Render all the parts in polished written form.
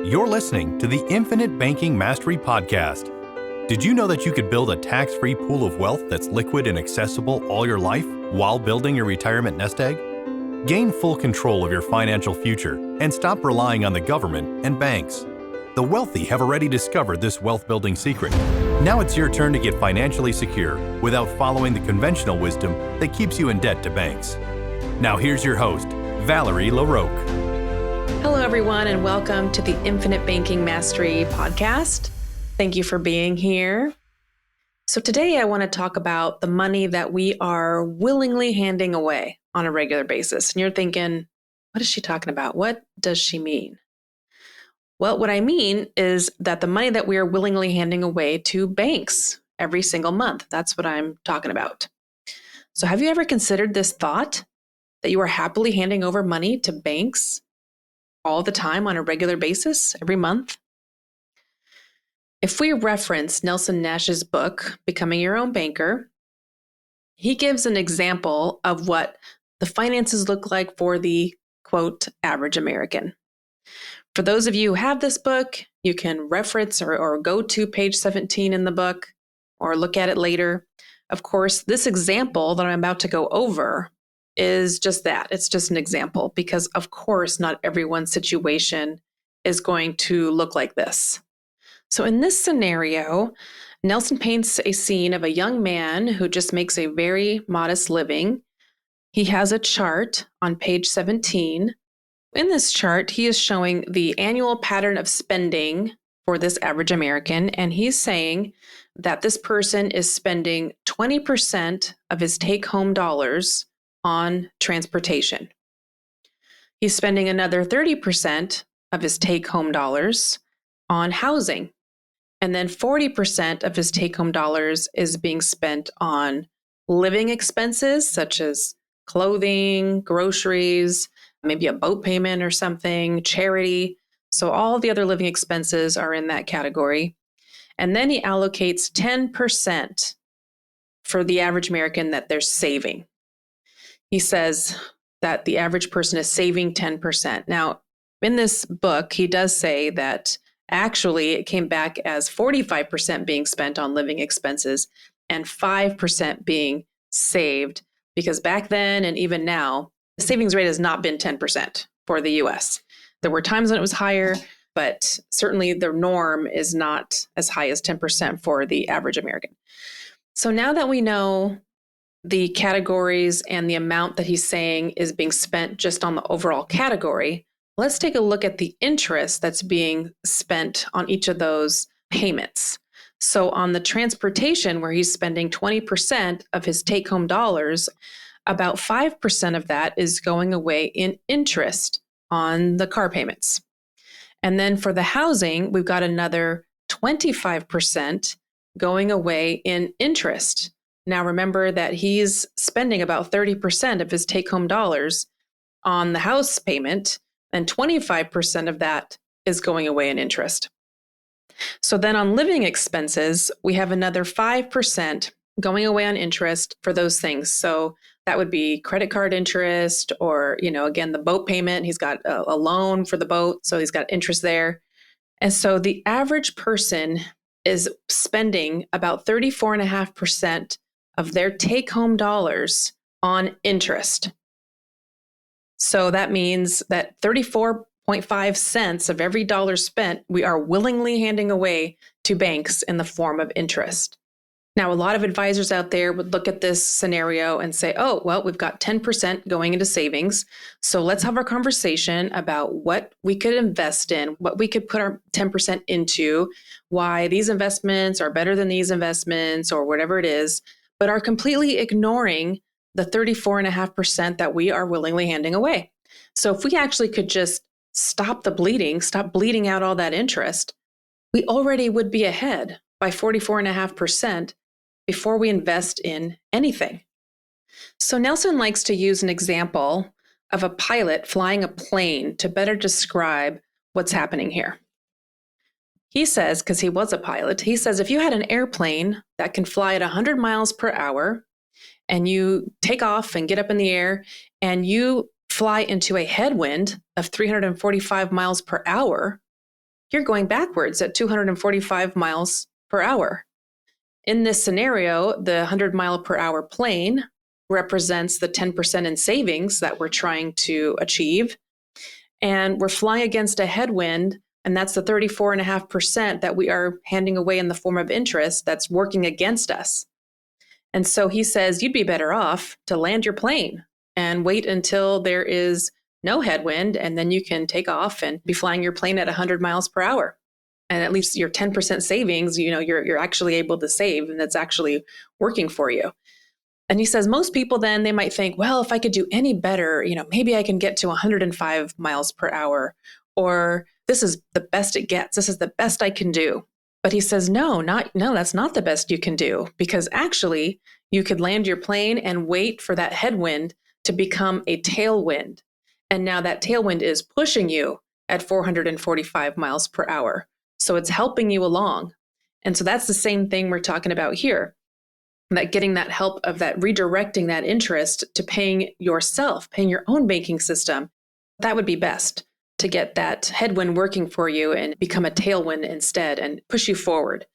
You're listening to the Infinite Banking Mastery Podcast. Did you know that you could build a tax-free pool of wealth that's liquid and accessible all your life while building your retirement nest egg? Gain full control of your financial future and stop relying on the government and banks. The wealthy have already discovered this wealth-building secret. Now it's your turn to get financially secure without following the conventional wisdom that keeps you in debt to banks. Now here's your host, Valerie LaRocque. Hello, everyone, and welcome to the Infinite Banking Mastery Podcast. Thank you for being here. So today I want to talk about the money that we are willingly handing away on a regular basis. And you're thinking, what is she talking about? What does she mean? Well, what I mean is that the money that we are willingly handing away to banks every single month. That's what I'm talking about. So have you ever considered this thought that you are happily handing over money to banks all the time on a regular basis, every month? If we reference Nelson Nash's book, Becoming Your Own Banker, he gives an example of what the finances look like for the, quote, average American. For those of you who have this book, you can reference or go to page 17 in the book or look at it later. Of course, this example that I'm about to go over is just that. It's just an example because, of course, not everyone's situation is going to look like this. So in this scenario, Nelson paints a scene of a young man who just makes a very modest living. He has a chart on page 17. In this chart, he is showing the annual pattern of spending for this average American, and he's saying that this person is spending 20% of his take-home dollars on transportation. He's spending another 30% of his take-home dollars on housing. And then 40% of his take-home dollars is being spent on living expenses, such as clothing, groceries, maybe a boat payment or something, charity. So all the other living expenses are in that category. And then he allocates 10% for the average American that they're saving. He says that the average person is saving 10%. Now, in this book, he does say that actually it came back as 45% being spent on living expenses and 5% being saved, because back then and even now, the savings rate has not been 10% for the US. There were times when it was higher, but certainly the norm is not as high as 10% for the average American. So now that we know the categories and the amount that he's saying is being spent just on the overall category, let's take a look at the interest that's being spent on each of those payments. So on the transportation, where he's spending 20% of his take-home dollars, about 5% of that is going away in interest on the car payments. And then for the housing, we've got another 25% going away in interest. Now, remember that he's spending about 30% of his take-home dollars on the house payment, and 25% of that is going away in interest. So then on living expenses, we have another 5% going away on interest for those things. So that would be credit card interest or, again, the boat payment. He's got a loan for the boat, so he's got interest there. And so the average person is spending about 34.5% of their take-home dollars on interest. So that means that 34.5 cents of every dollar spent, we are willingly handing away to banks in the form of interest. Now, a lot of advisors out there would look at this scenario and say, oh, well, we've got 10% going into savings. So let's have our conversation about what we could invest in, what we could put our 10% into, why these investments are better than these investments or whatever it is, but are completely ignoring the 34.5% that we are willingly handing away. So if we actually could just stop bleeding out all that interest, we already would be ahead by 44.5% before we invest in anything. So Nelson likes to use an example of a pilot flying a plane to better describe what's happening here. He says, because he was a pilot, he says if you had an airplane that can fly at 100 miles per hour and you take off and get up in the air and you fly into a headwind of 345 miles per hour, you're going backwards at 245 miles per hour. In this scenario, the 100 mile per hour plane represents the 10% in savings that we're trying to achieve. And we're flying against a headwind, and that's the 34.5% that we are handing away in the form of interest that's working against us. And so he says, you'd be better off to land your plane and wait until there is no headwind, and then you can take off and be flying your plane at 100 miles per hour. And at least your 10% savings, you're actually able to save, and that's actually working for you. And he says most people then they might think, well, if I could do any better, maybe I can get to 105 miles per hour, or this is the best it gets. This is the best I can do. But he says, no, that's not the best you can do, because actually you could land your plane and wait for that headwind to become a tailwind. And now that tailwind is pushing you at 445 miles per hour. So it's helping you along. And so that's the same thing we're talking about here. That getting that help of that redirecting that interest to paying yourself, paying your own banking system, that would be best to get that headwind working for you and become a tailwind instead and push you forward.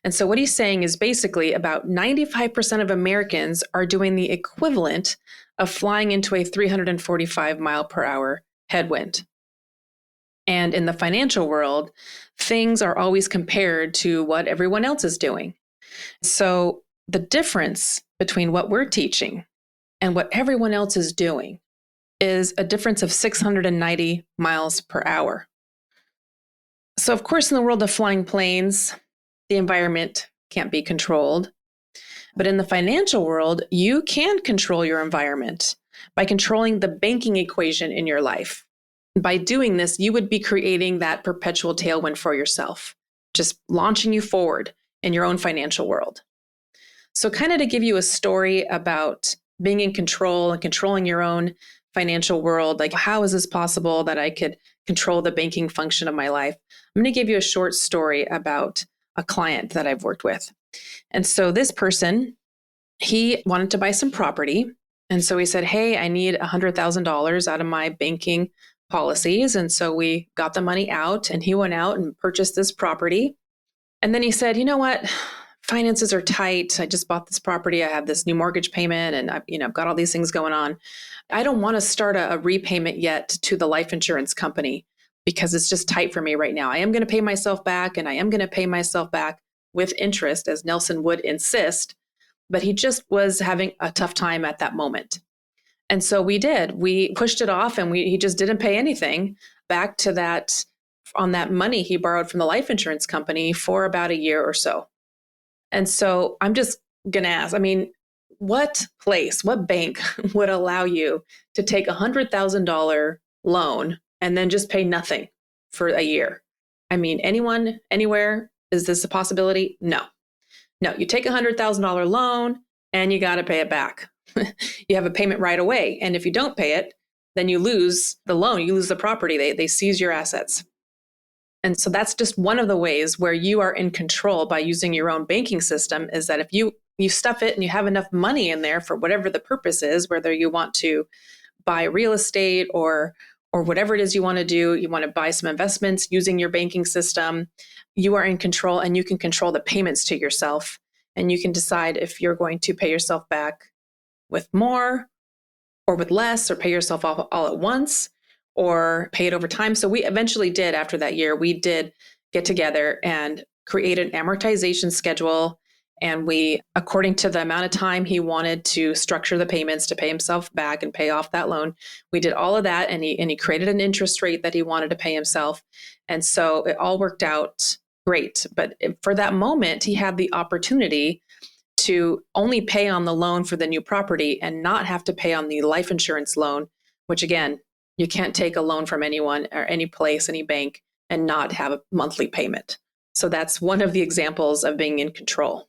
And so what he's saying is basically about 95% of Americans are doing the equivalent of flying into a 345 mile per hour headwind. And in the financial world, things are always compared to what everyone else is doing. So the difference between what we're teaching and what everyone else is doing is a difference of 690 miles per hour. So, of course, in the world of flying planes, the environment can't be controlled. But in the financial world, you can control your environment by controlling the banking equation in your life. By doing this, you would be creating that perpetual tailwind for yourself, just launching you forward in your own financial world. So kind of to give you a story about being in control and controlling your own financial world, like how is this possible that I could control the banking function of my life? I'm going to give you a short story about a client that I've worked with. And so this person, he wanted to buy some property. And so he said, hey, I need $100,000 out of my banking policies. And so we got the money out and he went out and purchased this property. And then he said, you know what? Finances are tight. I just bought this property. I have this new mortgage payment and I've got all these things going on. I don't want to start a repayment yet to the life insurance company because it's just tight for me right now. I am going to pay myself back and I am going to pay myself back with interest, as Nelson would insist. But he just was having a tough time at that moment. And so we pushed it off and he just didn't pay anything back to that on that money he borrowed from the life insurance company for about a year or so. And so I'm just going to ask, what bank would allow you to take $100,000 loan and then just pay nothing for a year? Anyone, anywhere, is this a possibility? No, you take $100,000 loan and you got to pay it back. You have a payment right away. And if you don't pay it, then you lose the loan, you lose the property, they seize your assets. And so that's just one of the ways where you are in control by using your own banking system, is that if you stuff it and you have enough money in there for whatever the purpose is, whether you want to buy real estate or whatever it is you want to do, you want to buy some investments using your banking system, you are in control and you can control the payments to yourself. And you can decide if you're going to pay yourself back with more or with less, or pay yourself off all at once, or pay it over time. So we eventually did, after that year, we did get together and create an amortization schedule. And we, according to the amount of time he wanted to structure the payments to pay himself back and pay off that loan, we did all of that. And he created an interest rate that he wanted to pay himself. And so it all worked out great. But for that moment, he had the opportunity to only pay on the loan for the new property and not have to pay on the life insurance loan, which again, you can't take a loan from anyone or any place, any bank, and not have a monthly payment. So that's one of the examples of being in control.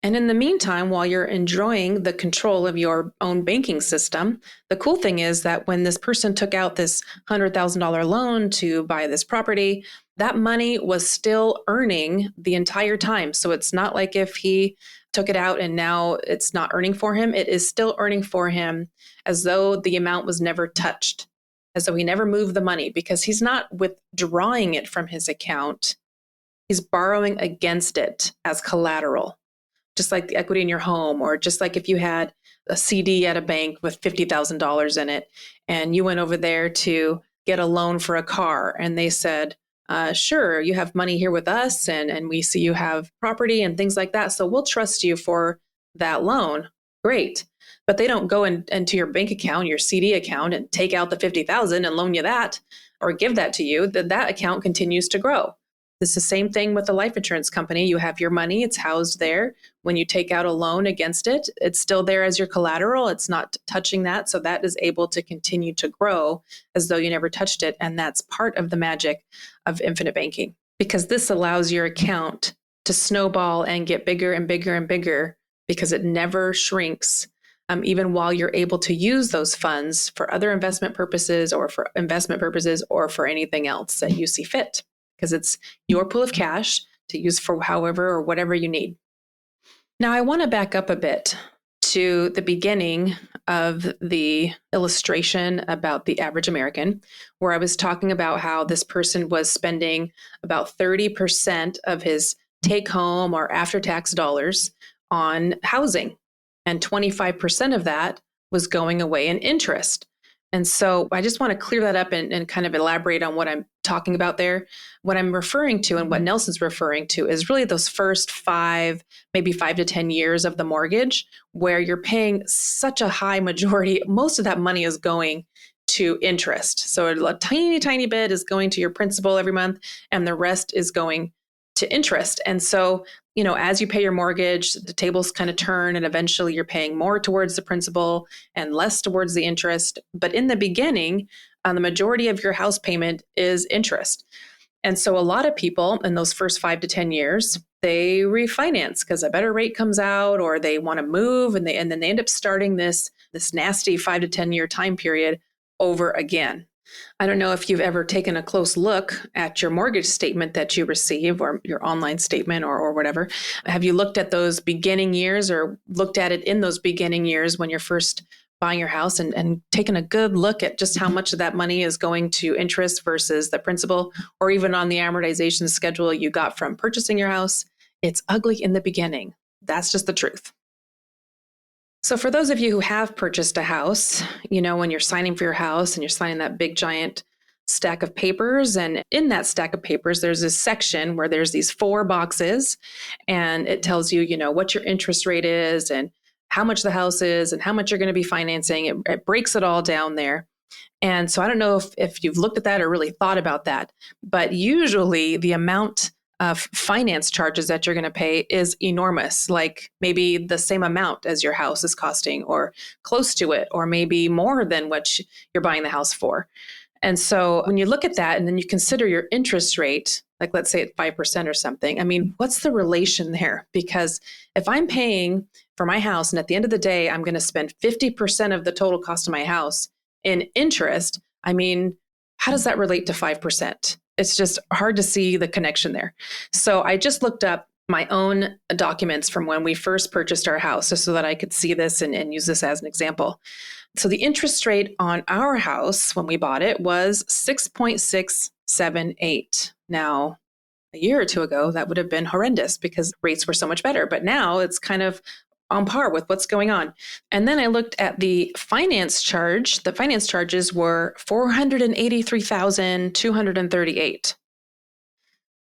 And in the meantime, while you're enjoying the control of your own banking system, the cool thing is that when this person took out this $100,000 loan to buy this property, that money was still earning the entire time. So it's not like if he took it out and now it's not earning for him. It is still earning for him as though the amount was never touched. as though he never moved the money, because he's not withdrawing it from his account. He's borrowing against it as collateral, just like the equity in your home, or just like if you had a CD at a bank with $50,000 in it, and you went over there to get a loan for a car, and they said, sure, you have money here with us, and we see you have property and things like that, so we'll trust you for that loan. Great. But they don't go into your bank account, your CD account, and take out the 50,000 and loan you that or give that to you. That account continues to grow. It's the same thing with the life insurance company. You have your money, it's housed there. When you take out a loan against it, it's still there as your collateral. It's not touching that. So that is able to continue to grow as though you never touched it. And that's part of the magic of infinite banking, because this allows your account to snowball and get bigger and bigger and bigger, because it never shrinks, even while you're able to use those funds for other investment purposes or for anything else that you see fit, because it's your pool of cash to use for however or whatever you need. Now, I want to back up a bit to the beginning of the illustration about the average American, where I was talking about how this person was spending about 30% of his take home or after-tax dollars on housing, and 25% of that was going away in interest. And so I just want to clear that up and kind of elaborate on what I'm talking about there. What I'm referring to and what Nelson's referring to is really those first maybe 5 to 10 years of the mortgage, where you're paying such a high majority. Most of that money is going to interest. So a tiny, tiny bit is going to your principal every month, and the rest is going to interest. And so, as you pay your mortgage, the tables kind of turn, and eventually you're paying more towards the principal and less towards the interest. But in the beginning, the majority of your house payment is interest. And so a lot of people in those first 5 to 10 years, they refinance because a better rate comes out, or they want to move, and then they end up starting this nasty 5 to 10 year time period over again. I don't know if you've ever taken a close look at your mortgage statement that you receive, or your online statement, or whatever. Have you looked at those beginning years, or looked at it in those beginning years when you're first buying your house, and taken a good look at just how much of that money is going to interest versus the principal, or even on the amortization schedule you got from purchasing your house? It's ugly in the beginning. That's just the truth. So for those of you who have purchased a house, when you're signing for your house and you're signing that big giant stack of papers, and in that stack of papers, there's this section where there's these 4 boxes, and it tells you, what your interest rate is and how much the house is and how much you're going to be financing. It breaks it all down there. And so I don't know if you've looked at that or really thought about that, but usually the amount of finance charges that you're going to pay is enormous, like maybe the same amount as your house is costing, or close to it, or maybe more than what you're buying the house for. And so when you look at that and then you consider your interest rate, like let's say at 5% or something, what's the relation there? Because if I'm paying for my house and at the end of the day, I'm going to spend 50% of the total cost of my house in interest, how does that relate to 5%? It's just hard to see the connection there. So I just looked up my own documents from when we first purchased our house, just so that I could see this and use this as an example. So the interest rate on our house when we bought it was 6.678. Now, a year or two ago, that would have been horrendous because rates were so much better. But now it's kind of on par with what's going on. And then I looked at the finance charge. The finance charges were $483,238.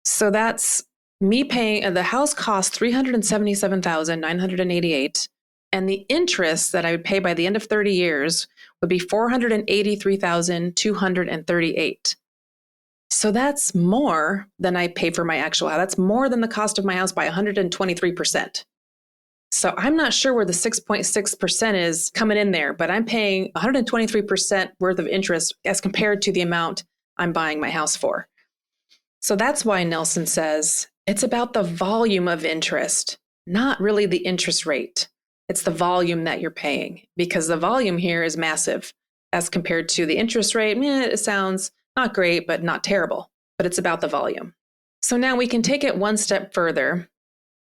So that's me paying, the house cost $377,988. And the interest that I would pay by the end of 30 years would be $483,238. So that's more than I pay for my actual house. That's more than the cost of my house by 123%. So I'm not sure where the 6.6% is coming in there, but I'm paying 123% worth of interest as compared to the amount I'm buying my house for. So that's why Nelson says it's about the volume of interest, not really the interest rate. It's the volume that you're paying, because the volume here is massive as compared to the interest rate. It sounds not great, but not terrible, but it's about the volume. So now we can take it one step further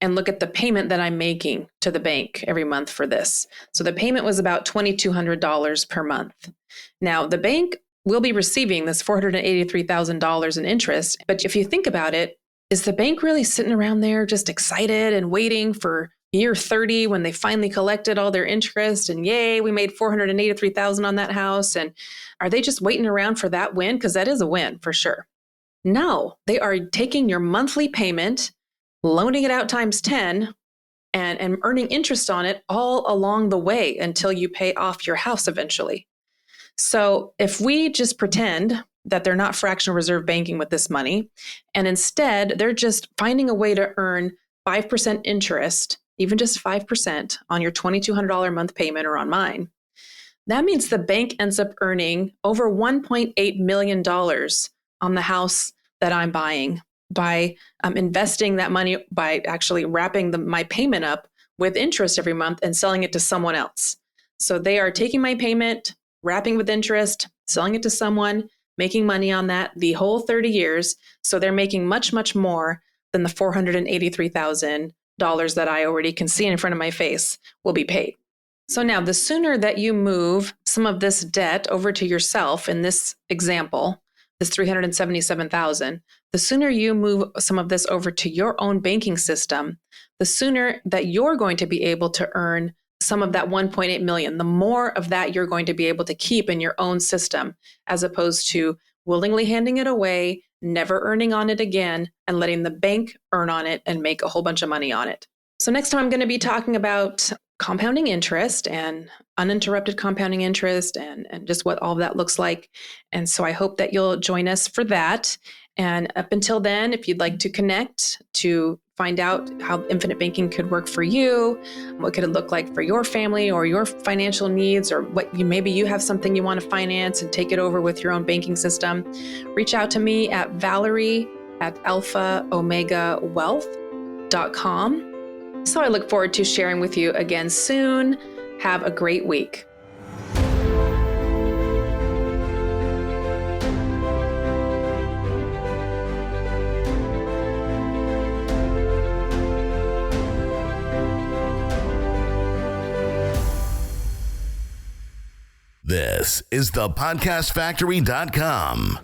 and look at the payment that I'm making to the bank every month for this. So the payment was about $2,200 per month. Now, the bank we'll be receiving this $483,000 in interest. But if you think about it, is the bank really sitting around there just excited and waiting for year 30 when they finally collected all their interest and yay, we made $483,000 on that house? And are they just waiting around for that win? Because that is a win for sure. No, they are taking your monthly payment, loaning it out times 10, and earning interest on it all along the way until you pay off your house eventually. So if we just pretend that they're not fractional reserve banking with this money, and instead they're just finding a way to earn 5% interest, even just 5% on your $2,200 a month payment or on mine, that means the bank ends up earning over $1.8 million on the house that I'm buying by investing that money, by actually wrapping my payment up with interest every month and selling it to someone else. So they are taking my payment, wrapping with interest, selling it to someone, making money on that the whole 30 years. So they're making much, much more than the $483,000 that I already can see in front of my face will be paid. So now the sooner that you move some of this debt over to yourself in this example, this $377,000, the sooner you move some of this over to your own banking system, the sooner that you're going to be able to earn some of that 1.8 million, the more of that you're going to be able to keep in your own system, as opposed to willingly handing it away, never earning on it again, and letting the bank earn on it and make a whole bunch of money on it. So next time I'm going to be talking about compounding interest and uninterrupted compounding interest and just what all of that looks like. And so I hope that you'll join us for that. And up until then, if you'd like to connect to find out how infinite banking could work for you, what could it look like for your family or your financial needs, or maybe you have something you want to finance and take it over with your own banking system, reach out to me at Valerie@alphaomegawealth.com. So I look forward to sharing with you again soon. Have a great week. This is thepodcastfactory.com.